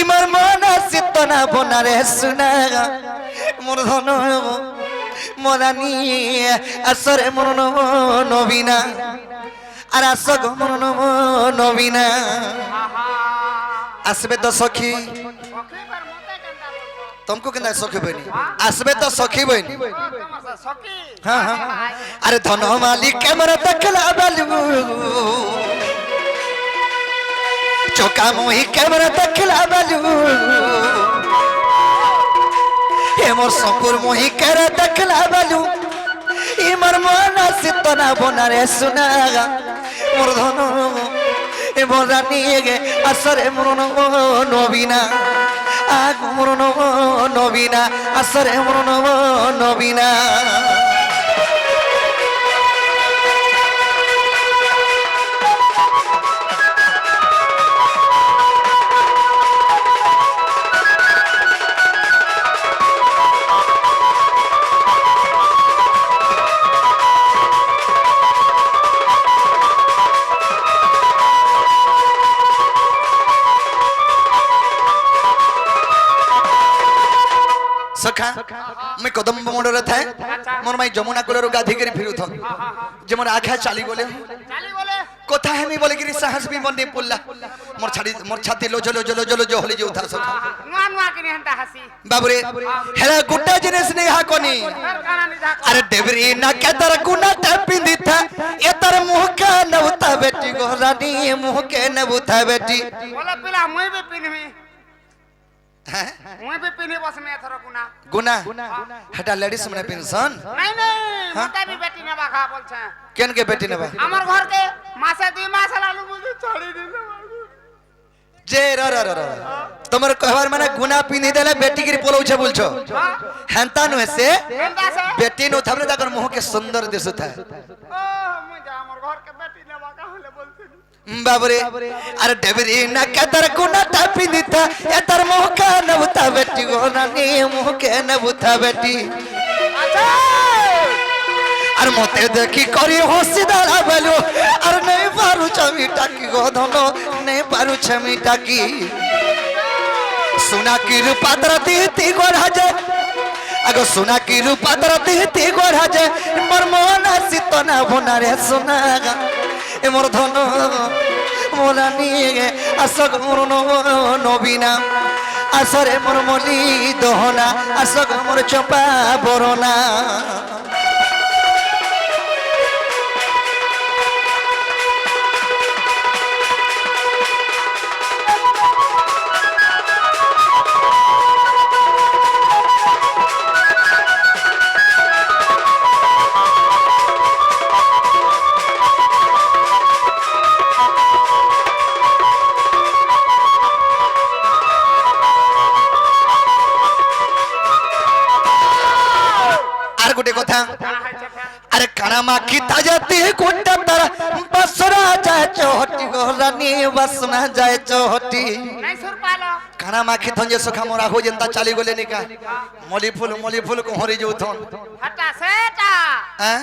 इमर मना सितना बना रे सुना मोर धन मोरानी असरे मोर नबीना আর আসগ মোর নবীনা আসবে তো সখী तुमको केना सखी बनी आसबे तो सखी बनी हां हां अरे धन मालिक कैमरा दखला बलू चौका मोही कैमरा दखला बलू हे मोर सपुर मोही कैमरा दखला बलू इमर मना सितना बना रे सुनागा मोर धन ए मोर रानी गे असरे मोर नबीना आग मोर नबीना असरे मोर नबीना सखा मैं कदम मोड़रे थाए मोर माई जमुना कुलरो गाधी करी फिरु थो जे मोर आखा चाली बोले कोथा है मी बोले गिरी साहस भी बन्ने पुल्ला मोर छाती लो जलो जलो जलो जो होली जे उठा सखा नुआ नुआ किने हंता हसी बाबूरे हेला गुड्डा जिने स्नेहा कोनी अरे देवरी ना के तर गुना ता पिंदी था ए तर मुह का नवता बेटी गोरानी मुह के नवता बेटी बोला पिला मुई भी पिनमी मुई भी पिने बस में थरो गुना गुना हटा लेडीज मने पेंशन नहीं नहीं मोटा भी बेटी ने बाखा बोल छ केन के बेटी ने बा हमर घर के मासे 2 मास लालू मुझे छोड़ी दिले जे र र र तमर कहवार माने गुना पिनी देले बेटी की पोलौ छ बोलछो हंता नु से बेटी नु थबरे तकर मुह के सुंदर दिसु था ओ मुझे हमर घर के बेटी ने बाखा होले बोलछी बाबरे अरे देवरी ना कदर गुना ता पिनी था ए तर मुह का नबुता बेटी गोरानी मुह के नबुता बेटी अच्छा अरे मोते देखी करी हंसी दाला बेलू अरे नहीं पारू छमी टाकी गो धनो नहीं पारू छमी टाकी सुना की रूपादर दीती गोराजे अगो सुना की रूपादर दीती गोराजे मोर मोना सितना बना रे सुनागा ए मोर धनो मोरानी गे असग मोर नबीना असरे मोर मली दहना असग मोर चंपा बरना गोटे कथा अरे काना माखी ताजाती कोटा तारा बसरा जाए चोहटी गोरानी बसना जाए चोहटी नहीं सुर पालो काना माखी थन जे सखा मोरा हो जनता चाली गले निका मली फूल को हरी जो थन हटा सेटा हैं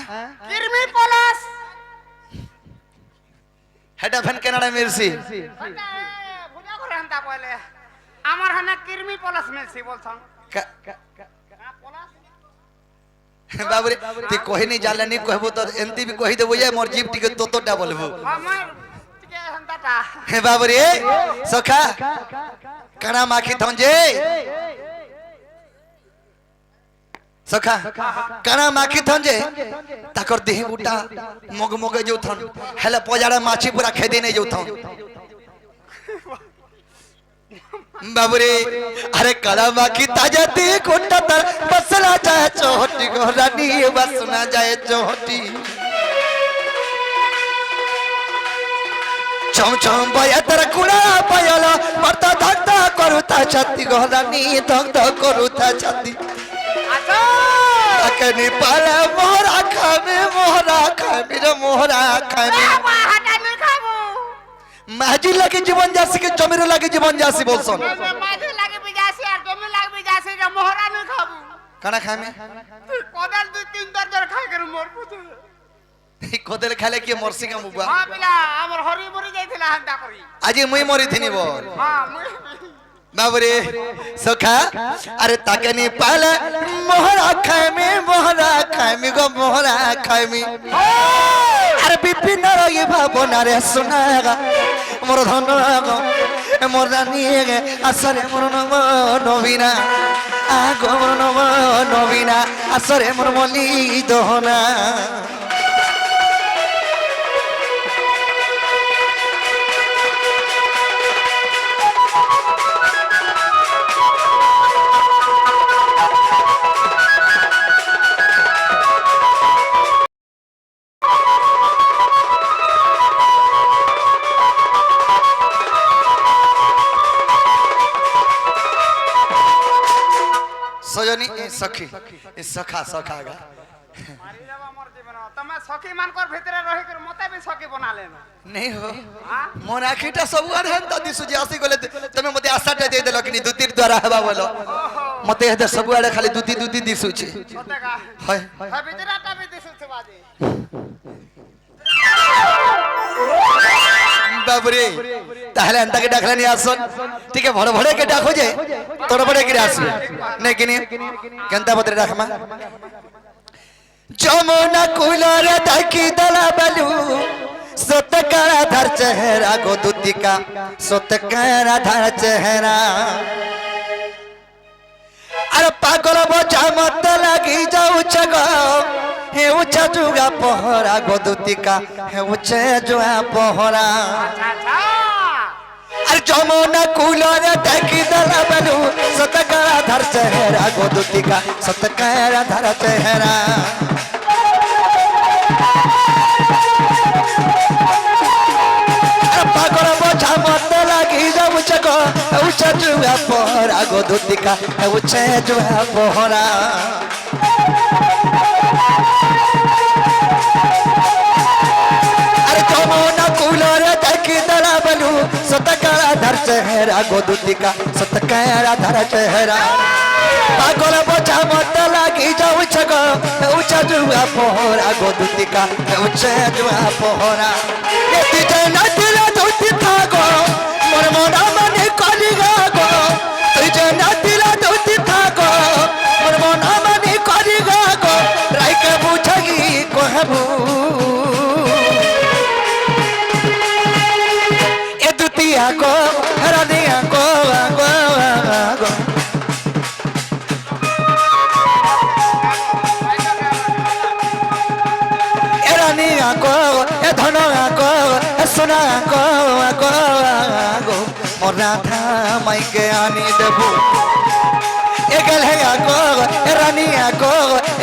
किरमी पलस हेडा फन कनाडा मिर्सी हटा भुजा करे हंता पहले আমার হানা কিরমি পলাশ মিলছি বলছন পলাশ बाबरे ती कहि नहीं जाले नहीं कहबो तो एंती भी कहि देबो ये मोर जीव टिके तोतोटा बोलबो আমার টিকে হন্তাটা हे बाबरे सखा काना माखी थन जे सखा काना माखी थन जे ताकर देह गुटा मग जो थन हेले पजाड़ा माछी पूरा खेदी नहीं जो थन बाबरे अरे काला माखी ताजा दे कोटा तर बसला जाए चोटी गोरानी बसना जाए चोटी चम चम बया तर कुड़ा पयला मरता धक्ता करूता छाती गोरानी धक्ता करूता छाती আচ্ছা अकनी पाला मोहरा खामे रे मोहरा खामे বাবা হাটা নি খাবো माजी लगे जीवन जासी के जमीर लगे जीवन जासी बोलसन মাঝে লাগে বিজাসি আর জমি লাগে বিজাসি যে মোহরা নি খাবো काना खामे কোদাল দুই তিন দরজার খাই করে মর পুতে कदेल खाले के मरसी का मुबा হ্যাঁ পিলা আমার হরি মরি যাইছিলা হান্তা করি आज मुई मरी थिनी बोल হ্যাঁ মুই बाबरे सखा अरे ताकनी पाला मोहरा खामी गो मोहरा खामी अरे विपिन ये भावना रे सुनागा मोर धन मोर रानी आसरे मोर नवीना आगो मोर नवीना आसरे मोर मली दहना सजनी सखी सखा सखागा মারি যাব মোর জীবন তুমি সখী মানকর ভিতরে রহি করে মতে भी সখী বনা लेना नहीं हो हां मोर आखिटा सब आरे हम त दिसु जे आसी गले तमे मते आशाटा दे देलो कि दुतीर द्वारा हबा बोलो मते हेदे सब आरे खाली दुती दिसु छे সতে কা হয় হ্যাঁ ভিতরেটা भी দিছছে বাজে बाबरे ताहले अंता के डाकला नहीं आसन ठीक है भड़े के डाको जे तोड़ बड़े के आसु नहीं किनी केनता पत्र डाकमा जमुना कुलर ताकी दला बलू सतकारा धर चेहरा गो दुतिका सतकारा धर चेहरा अरे पागल बजा मत लगी जाऊ छगो हे उचा जुगा पहरा गो दुतिका हे उचे जुआ पहरा আচ্ছা আচ্ছা अरे जमुना कुलर ताकी दला बलू सतकारा धर चेहरा गो दुतिका सतकारा धर चेहरा पागल बोझा मत लगी जब चको उछे जुआ पहरा गो दुतिका उछे जुआ पहरा अरे जमुना कुलर ताकी दला बलू सतकारा धर चेहरा गो दुतिका सतकारा धर चेहरा पागल बोझा मत लगी जाऊ छगो उछा जुआ पहरा गो दुतिका उछे जुआ पहरा एति जना दिला दुति थागो मोर मोरा मने कलिगा गो तुई जना दिला दुति थागो मोर मोरा मने कलिगा गो राई के बुझगी कहबू ए दुतिया को रानिया को गो रानिया को ए धनया को ए सोना को मोर राधा माई के आनी देबू ए गलया को ए रानिया को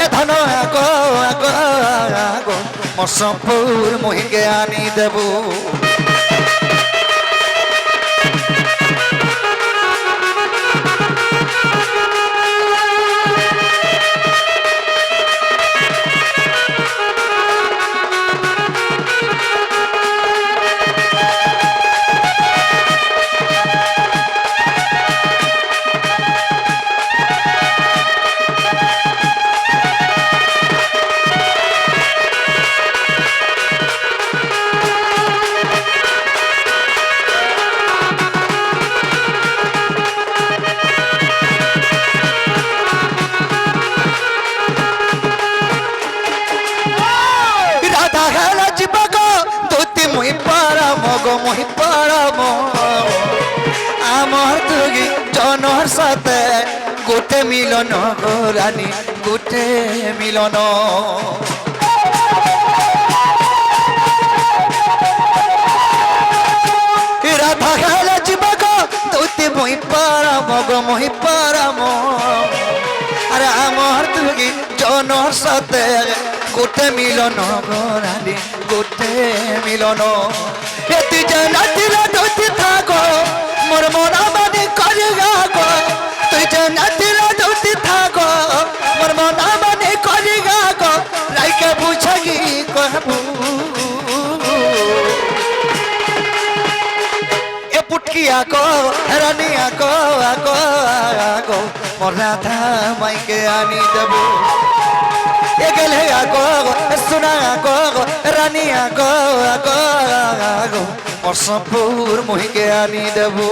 ए धनया को मोर संपूर मोहि के आनी देबू মহি পরম আমার দুগি জনর সাথে গোটে মিলন গো রানী গোটে মিলন রাধা খেলে জীবক তুই মহি পরম গো মহি পরম আরে আমার দুগি জনর সাথে গোটে মিলন গো রানী গোটে মিলন এতি জানাতিরা দুতি থাকো মোর মনা মানে করিগা গো তুই জানাতিরা দুতি থাকো মোর মনা মানে করিগা গো রাইকে বুঝাগি কহবু এ পুটকিয়া কো রানিয়া কো আগো আগো মোর রাধা মাইকে আনি দেবো এ গেলে আগো সোনা আগো রানী আগো আগো আগো মোর সপুর মহিকে আনি দেবো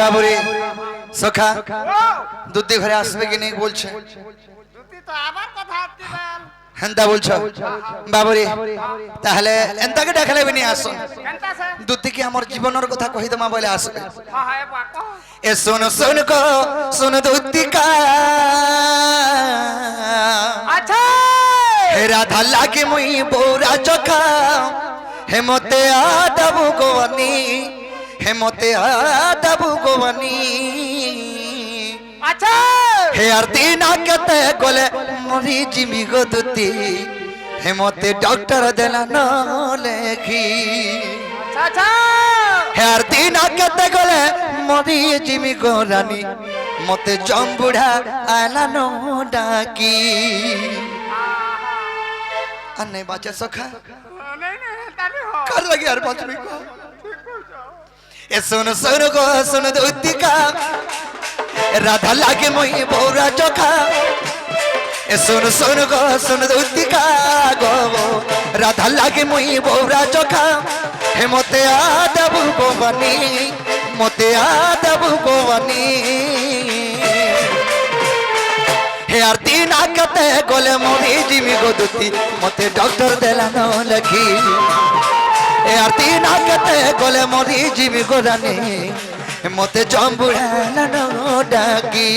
বাবুরে সখা দুধি ঘরে আসবে কি নেই বলছে দুতি তো আবার কথা হচ্ছে বল হেন্তা বলছো বাবুরে তাহলে এন্তাকে ডাকলে বিনি আসুন কেনতা সে দুধি কি আমার জীবনের কথা কহি দমা বলে আসবে হ্যাঁ হ্যাঁ বাকো এ শোনো শোনো গো শোনো দুধি কা আচ্ছা হে রাধা লাগে মুই বৌরা চোখা হে মতে আদাবু গোয়ানি হে মতে আদাবু গোয়ানি আচ্ছা হে আর দিন আগতে গলে মরি জিমি গো দুতি হে মতে ডক্টর দেলা ন লেখি আচ্ছা হে আর দিন আগতে গলে মরি জিমি গো রানী মতে জম্বুড়া আলা ন ডাকি আর নেই বাঁচে সখা नहीं नहीं ताली हो कर लगे यार पांच मिनट को ए सुनो सुनो गो सुनो दुती का राधा लागे मोई बोरा चोखा ए सुनो सुनो गो सुनो दुती का गो राधा लागे मोई बोरा चोखा हे मोते आदबु को बनी मोते आदबु को बनी हे यार तीन आकते गोले मोरी जिमी गो दुती मोते डॉक्टर देला न लखी हे यार तीन आकते गोले मोरी जिमी गो रानी मोते जम्बुड़ा न डाकी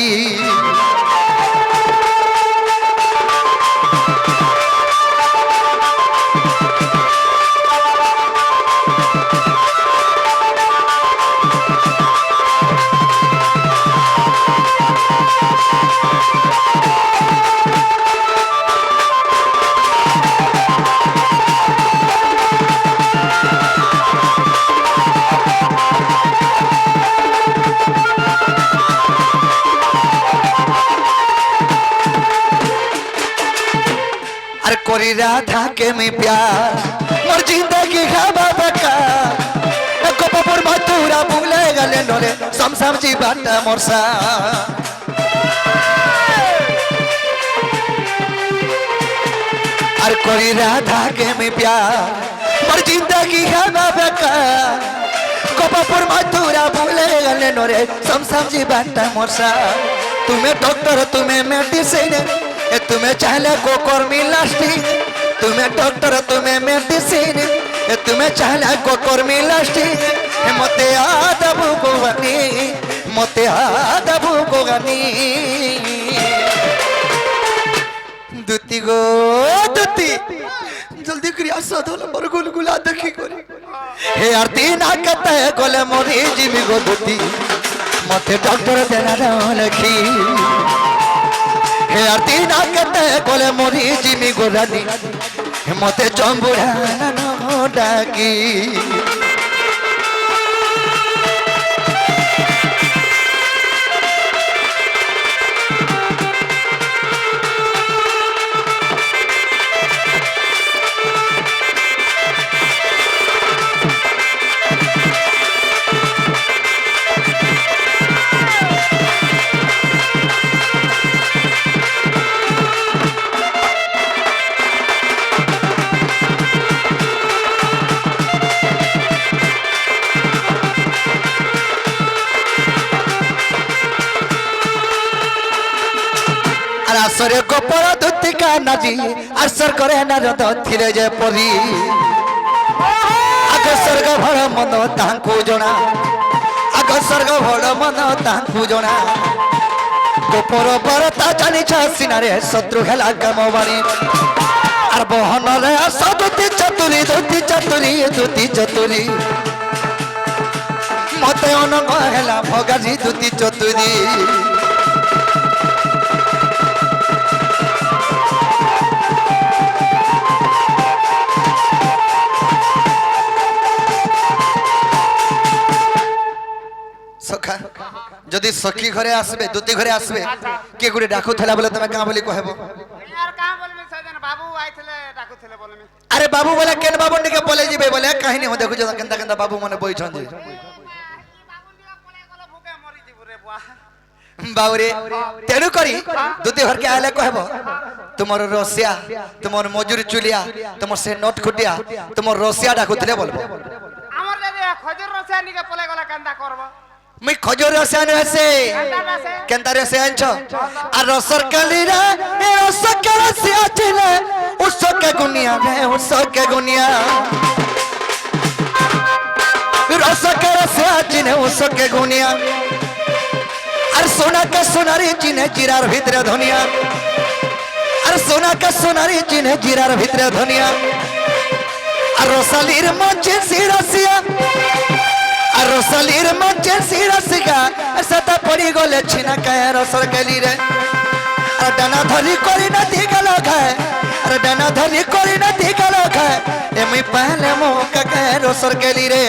कोरी राधा के मैं प्यार मोर जिंदगी खाबा बका गोपापुर मथुरा भूले गले नोरे समसम जी बाटा मोरसा अरे कोरी राधा के मैं प्यार मोर जिंदगी खाबा बका गोपापुर मथुरा भूले गले नोरे समसम जी बाटा मोरसा तुम्हें डॉक्टर तुम्हें मेडिसिन तुम्हें चाहले को कर्मी लास्टिंग तुम्हें डॉक्टर तुम्हें मेडिसिन तुम्हें चाहले को कर्मी लास्टिंग मते आदबु को गनी मते आदबु को गनी दुती गो दुती जल्दी करिया साधो नंबर गुलगुला देखी करी हे आरती ना कहते गोले मोरी जीवी गो दुती मते डॉक्टर देना लखी हे आरती ना कहते गोले मोरी जिमी गोरानी मते जम्बुड़ा न डाकी সরে গোপর দুতিকা নাজি আসর করে নারদ থিলে যে পরি আগ স্বর্গ ভଳ মন তাহাଙ୍କୁ জଣା আগ স্বর্গ ভଳ মন তাহাଙ୍କୁ জଣା গোপর বরতা জানিছ সিনারে শত্রু হেলা কামবাণী আর বহনরে আস দুতি চতুরি দুতি চতুরি দুতি চতুরি মতে অনঙ্গ হেলা ভগাজি দুতি চতুরি সখা যদি সখী ঘরে আসবে দুতি ঘরে আসবে কে গুড়ি ডাকুলা বলে তুমি কাঁ বলি কহব আর কাঁ বলবি সেদিন বাবু আইଥିଲେ ডাকুଥିଲେ বলমি আরে বাবু বলে কেন বাবু নিকে বলে যাবে বলে কাহিনী হো দেখুছ কেনতা কেনতা বাবু মনে বইছন যে বাবু নিকে পলে গলে ভুকে মরি যিবু রে বুয়া বাউরে তেণু করি দুতি ঘরকে আইলে কহব তোমার রসিয়া তোমার মজুর চুলিয়া তোমার সে নট খুটিয়া তোমার রসিয়া ডাকুলে বলবো আমার যদি খজুর রসিয়া নিকে পলে গলে কেনতা করব মুই খজুর রসিয়া নহেছে কেনতা রসিয়া আনছ আর রসর কালিরা এ রসকে রসিয়া ছিলে উসকে গুনিয়া রে উসকে গুনিয়া রসকে রসিয়া চিনে উসকে গুনিয়া আর সোনাকে সোনারি চিনে জিরার ভিতরে ধনিয়া আর সোনাকে সোনারি চিনে জিরার ভিতরে ধনিয়া আর রসালির মঞ্চে সিরাসিয়া আর রসালির মঞ্চে সিরাসিকা সাতা পড়ি গলে ছিনা কায় রসর গলি রে আর ডানা ধরি করি না দিগল খায় আর ডানা ধরি করি না দিগল খায় এমই পহলে মুখ কায় রসর গলি রে